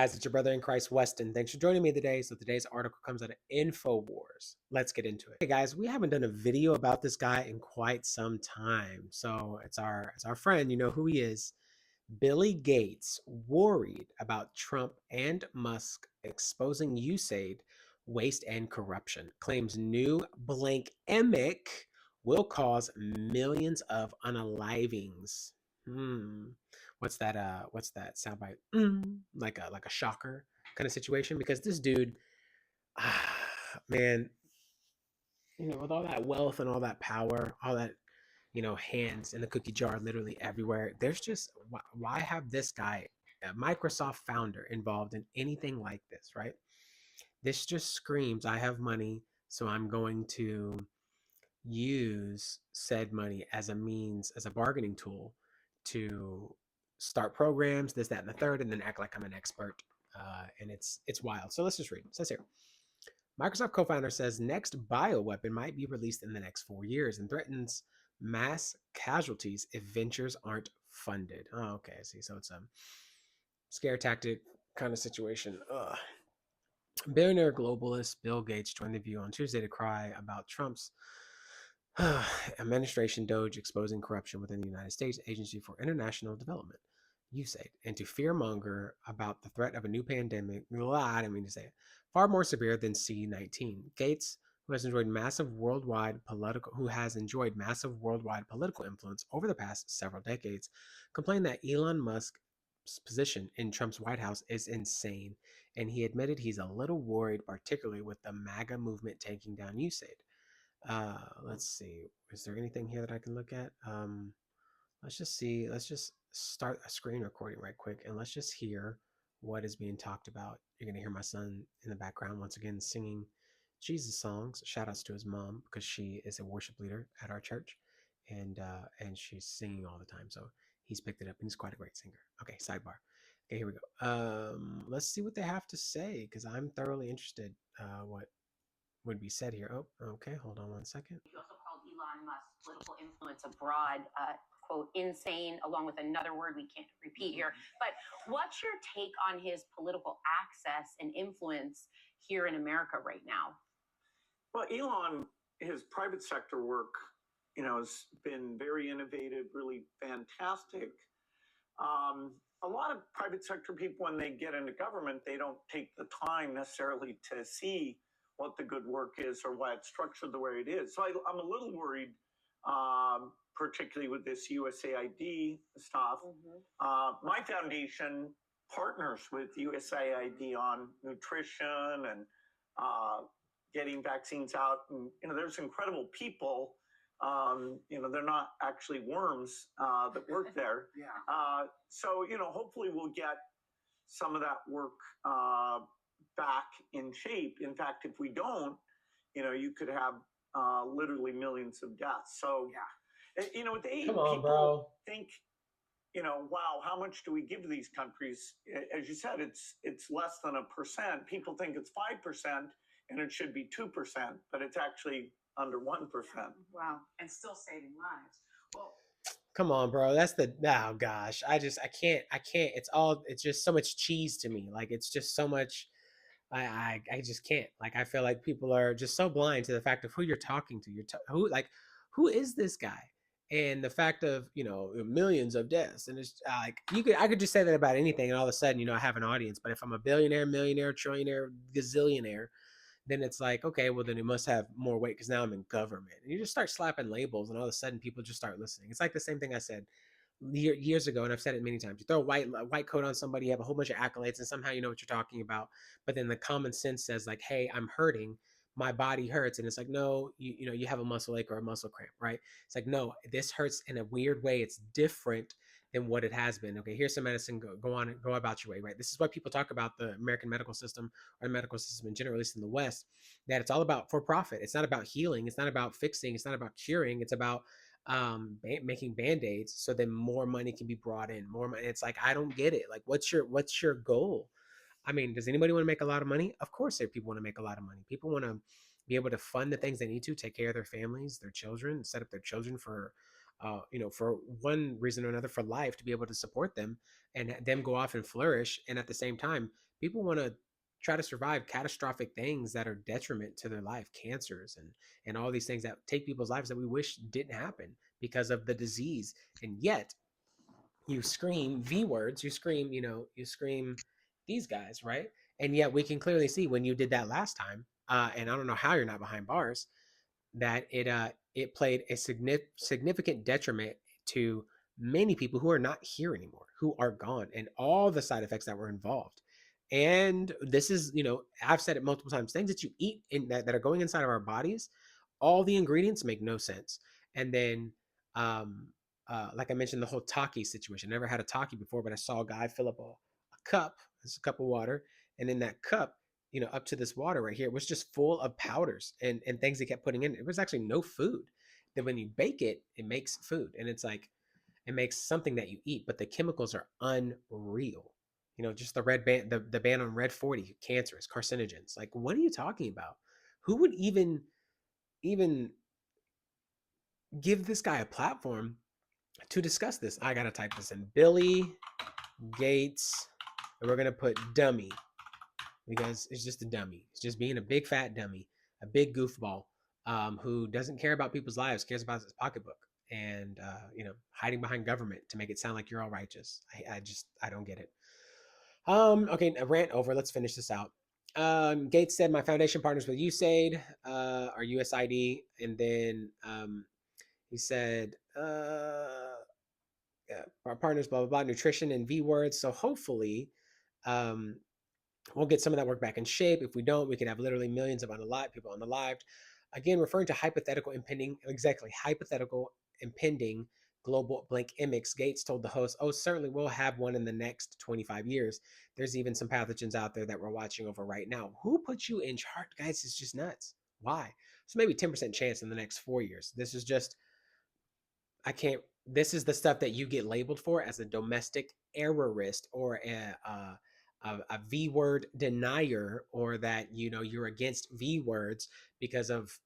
Guys, it's your brother in Christ, Weston. Thanks for joining me today. So today's article comes out of InfoWars. Let's get into it. Hey guys, we haven't done a video about this guy in quite some time. So it's our friend, you know who he is. Billy Gates, worried about Trump and Musk exposing USAID waste and corruption, claims new blank emic will cause millions of unalivings. Hmm. What's that soundbite? Like a shocker kind of situation because this dude, man, with all that wealth and all that power, all that hands in the cookie jar literally everywhere. There's just why have this guy, a Microsoft founder, involved in anything like this, right? This just screams, I have money, so I'm going to use said money as a means, as a bargaining tool to start programs, this, that, and the third, and then act like I'm an expert. And it's wild. So let's just read. It says here, Microsoft co-founder says next bioweapon might be released in the next 4 years and threatens mass casualties if ventures aren't funded. Oh, okay. I see. So it's a scare tactic kind of situation. Ugh. Billionaire globalist Bill Gates joined the View on Tuesday to cry about Trump's administration Doge exposing corruption within the United States Agency for International Development, USAID, and to fearmonger about the threat of a new pandemic, I didn't mean to say it, far more severe than C-19. Gates, who has enjoyed massive worldwide political influence over the past several decades, complained that Elon Musk's position in Trump's White House is insane, and he admitted he's a little worried, particularly with the MAGA movement taking down USAID. Let's see. Is there anything here that I can look at? Let's just see. Let's just start a screen recording right quick and let's just hear what is being talked about. You're going to hear my son in the background once again singing Jesus songs. Shout outs to his mom because she is a worship leader at our church and she's singing all the time. So he's picked it up and he's quite a great singer. Okay, sidebar. Okay, here we go. Let's see what they have to say because I'm thoroughly interested what would be said here. Oh, okay. Hold on one second. You also called Elon Musk's political influence abroad, quote, insane, along with another word we can't repeat here. But what's your take on his political access and influence here in America right now? Well, Elon, his private sector work, has been very innovative, really fantastic. A lot of private sector people, when they get into government, they don't take the time necessarily to see what the good work is or why it's structured the way it is. So I'm a little worried, particularly with this USAID stuff. My foundation partners with USAID on nutrition and getting vaccines out. And, there's incredible people. They're not actually worms that work there. So, hopefully we'll get some of that work back in shape. In fact, if we don't, you could have literally millions of deaths. So, with the aid, people think, wow, how much do we give to these countries? As you said, it's less than 1%. People think it's 5%, and it should be 2%, but it's actually under 1%. Wow, and still saving lives. Well, come on, bro. Oh gosh. I can't. It's just so much cheese to me. Like it's just so much. I just can't. Like I feel like people are just so blind to the fact of who you're talking to. Who is this guy? And the fact of millions of deaths, and it's like I could just say that about anything, and all of a sudden I have an audience. But if I'm a billionaire, millionaire, trillionaire, gazillionaire, then it's like, okay, well then it must have more weight because now I'm in government. And you just start slapping labels, and all of a sudden people just start listening. It's like the same thing I said years ago, and I've said it many times. You throw a white coat on somebody, you have a whole bunch of accolades, and somehow you know what you're talking about. But then the common sense says like, hey, I'm hurting. My body hurts. And it's like, no, you have a muscle ache or a muscle cramp, right? It's like, no, this hurts in a weird way. It's different than what it has been. Okay, here's some medicine. Go on and go about your way, right? This is why people talk about the American medical system or the medical system in general, at least in the West, that it's all about for profit. It's not about healing. It's not about fixing. It's not about curing. It's about making band-aids so then more money can be brought in. More money. It's like, I don't get it. Like, what's your goal? I mean, does anybody want to make a lot of money? Of course, people want to make a lot of money. People want to be able to fund the things they need to, take care of their families, their children, set up their children for for one reason or another, for life, to be able to support them and them go off and flourish. And at the same time, People want to try to survive catastrophic things that are detriment to their life, cancers and all these things that take people's lives that we wish didn't happen because of the disease. And yet you scream V words, you scream, you scream these guys, right? And yet we can clearly see when you did that last time, and I don't know how you're not behind bars, that it played a significant detriment to many people who are not here anymore, who are gone, and all the side effects that were involved. And this is, I've said it multiple times, things that you eat that are going inside of our bodies, all the ingredients make no sense. And then um like I mentioned, the whole Taki situation. I never had a Taki before, but I saw a guy fill up a cup, it's a cup of water, and in that cup, up to this water right here, it was just full of powders and things they kept putting in. It was actually no food. Then when you bake it, it makes food. And it's like, it makes something that you eat, but the chemicals are unreal. Just the red band, the ban on red 40, cancerous, carcinogens. Like, what are you talking about? Who would even give this guy a platform to discuss this? I gotta type this in. Billy Gates, and we're gonna put dummy because it's just a dummy. It's just being a big fat dummy, a big goofball, who doesn't care about people's lives, cares about his pocketbook, and hiding behind government to make it sound like you're all righteous. I don't get it. Okay, a rant over. Let's finish this out. Gates said, "My foundation partners with USAID or USID," and then he said, yeah, "Our partners, blah blah blah, nutrition and V words." So hopefully, um, we'll get some of that work back in shape. If we don't, we could have literally millions of people unalived. Again, referring to hypothetical impending global blank imix, Gates told the host, "Oh, certainly we'll have one in the next 25 years. There's even some pathogens out there that we're watching over right now." Who put you in charge? Guys, it's just nuts. Why? So maybe 10% chance in the next 4 years. This is just, I can't. This is the stuff that you get labeled for as a domestic errorist or a V word denier, or that you're against V words because if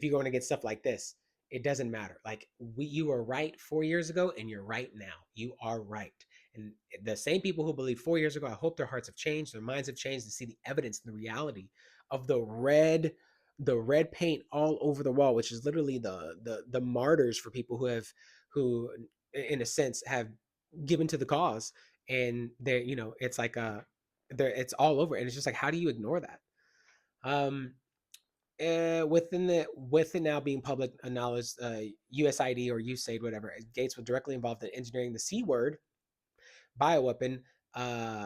you're going against stuff like this, it doesn't matter. Like, you were right 4 years ago, and you're right now. You are right. And the same people who believed 4 years ago, I hope their hearts have changed, their minds have changed, to see the evidence and the reality of the red paint all over the wall, which is literally the martyrs for people who in a sense have given to the cause. And they're, it's like it's all over, and it's just like, how do you ignore that? um with it now being public knowledge, USID or USAID, whatever, Gates was directly involved in engineering the C word bioweapon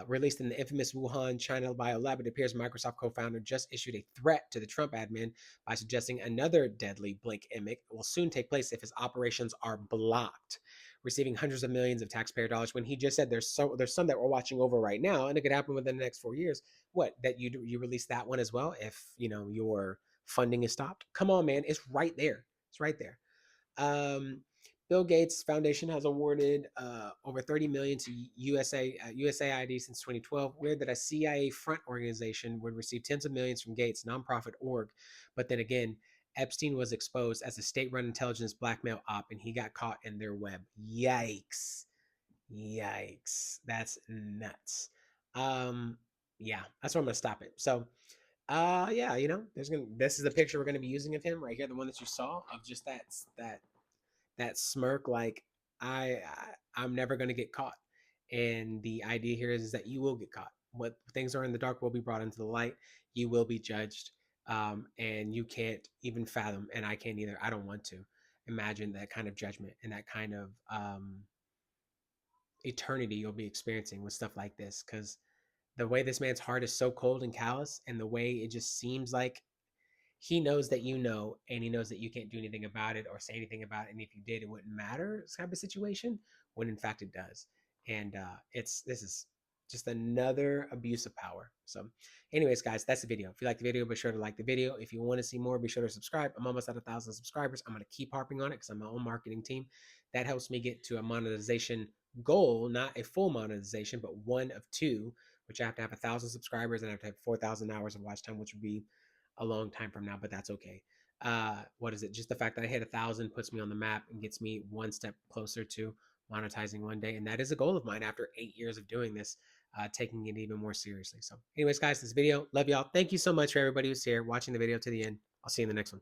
released in the infamous Wuhan, China biolab. It appears Microsoft co-founder just issued a threat to the Trump admin by suggesting another deadly blink imic will soon take place if his operations are blocked, receiving hundreds of millions of taxpayer dollars. When he just said there's some that we're watching over right now, and it could happen within the next 4 years. What, that you release that one as well if your funding is stopped? Come on, man, it's right there. It's right there. Um, Bill Gates Foundation has awarded over 30 million to USAID since 2012. Weird that a CIA front organization would receive tens of millions from Gates nonprofit org, but then again, Epstein was exposed as a state-run intelligence blackmail op, and he got caught in their web. Yikes! Yikes! That's nuts. Yeah, that's where I'm gonna stop it. So, yeah, this is the picture we're gonna be using of him right here, the one that you saw, of just that smirk, like, I'm never going to get caught. And the idea here is that you will get caught. What things are in the dark will be brought into the light. You will be judged. And you can't even fathom, and I can't either, I don't want to imagine that kind of judgment and that kind of eternity you'll be experiencing with stuff like this, because the way this man's heart is so cold and callous, and the way it just seems like he knows that and he knows that you can't do anything about it or say anything about it. And if you did, it wouldn't matter, type of situation, when in fact it does. And this is just another abuse of power. So, anyways, guys, that's the video. If you like the video, be sure to like the video. If you want to see more, be sure to subscribe. I'm almost at 1,000 subscribers. I'm going to keep harping on it because I'm my own marketing team. That helps me get to a monetization goal, not a full monetization, but one of two, which I have to have 1,000 subscribers and I have to have 4,000 hours of watch time, which would be a long time from now, but that's okay. What is it? Just the fact that I hit 1,000 puts me on the map and gets me one step closer to monetizing one day, and that is a goal of mine after 8 years of doing this. taking it even more seriously. So anyways, guys, this video, love y'all. Thank you so much for everybody who's here watching the video to the end. I'll see you in the next one.